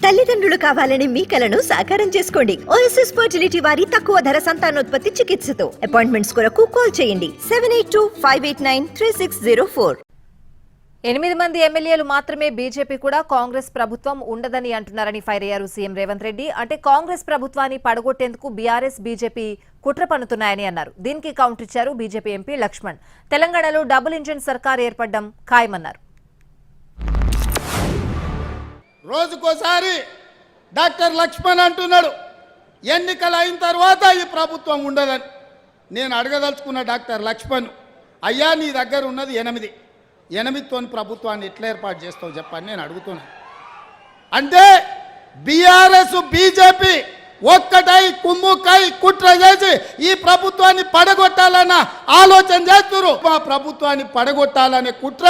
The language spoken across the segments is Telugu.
తల్లిదండ్రులు కావాలని మీ కలను సాకారం చేసుకోండి. ఓఎస్ఎస్ ఫర్టిలిటీ వారి తక్కువ ధర సంతానోత్పత్తి చికిత్సతో అపాయింట్మెంట్స్ కొరకు కాల్ చేయండి 7825893604. 8 మంది ఎమ్మెల్యేలు మాత్రమే బీజేపీ కూడా కాంగ్రెస్ ప్రభుత్వం ఉండదని అంటున్నారని ఫైర్ అయ్యారు సీఎం రేవంత్ రెడ్డి. అంటే కాంగ్రెస్ ప్రభుత్వాన్ని పడగొట్టేందుకు బీఆర్ఎస్ బీజేపీ కుట్ర పన్నుతున్నాయని అన్నారు. దీనికి కౌంటర్ ఇచ్చారు బీజేపీ ఎంపీ లక్ష్మణ్. తెలంగాణలో డబుల్ ఇంజిన్ సర్కార్ ఏర్పడడం ఖాయమన్నారు. రోజుకోసారి డాక్టర్ లక్ష్మణ్ అంటున్నాడు ఎన్నికలు అయిన తర్వాత ఈ ప్రభుత్వం ఉండదని. నేను అడగదలుచుకున్న డాక్టర్ లక్ష్మణ్, అయ్యా నీ దగ్గర ఉన్నది 8 ప్రభుత్వాన్ని ఎట్లా ఏర్పాటు చేస్తావు చెప్పని నేను అడుగుతున్నాను. అంటే బీఆర్ఎస్ బీజేపీ ఒక్కటై కుమ్ముకై కుట్ర చేసి ఈ ప్రభుత్వాన్ని పడగొట్టాలన్న ఆలోచన చేస్తున్నారు. మా ప్రభుత్వాన్ని పడగొట్టాలనే కుట్ర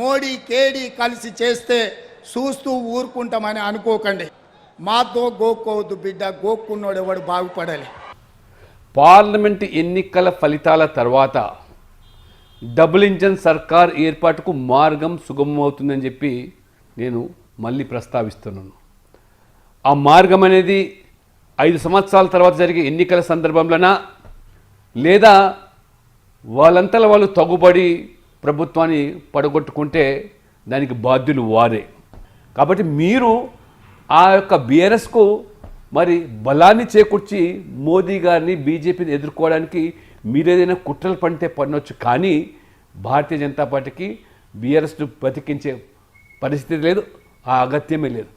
మోడీ కేడీ కలిసి చేస్తే చూస్తూ ఊరుకుంటామని అనుకోకండి. మాతో గోక్కోవద్దు బిడ్డ, గోక్కున్నోడు ఎవడు బాగుపడాలి. పార్లమెంట్ ఎన్నికల ఫలితాల తర్వాత డబుల్ ఇంజన్ సర్కార్ ఏర్పాటుకు మార్గం సుగమమవుతుందని చెప్పి నేను మళ్ళీ ప్రస్తావిస్తున్నాను. ఆ మార్గం అనేది 5 సంవత్సరాల తర్వాత జరిగే ఎన్నికల సందర్భంలోనా, లేదా వాళ్ళంతలో వాళ్ళు తగుబడి ప్రభుత్వాన్ని పడగొట్టుకుంటే దానికి బాధ్యులు వారే. కాబట్టి మీరు ఆ యొక్క బీఆర్ఎస్కు మరి బలాన్ని చేకూర్చి మోదీ గారిని బీజేపీని ఎదుర్కోవడానికి మీరేదైనా కుట్రలు పంటే పడవచ్చు. కానీ భారతీయ జనతా పార్టీకి బీఆర్ఎస్ను బతికించే పరిస్థితి లేదు, ఆ అగత్యమే లేదు.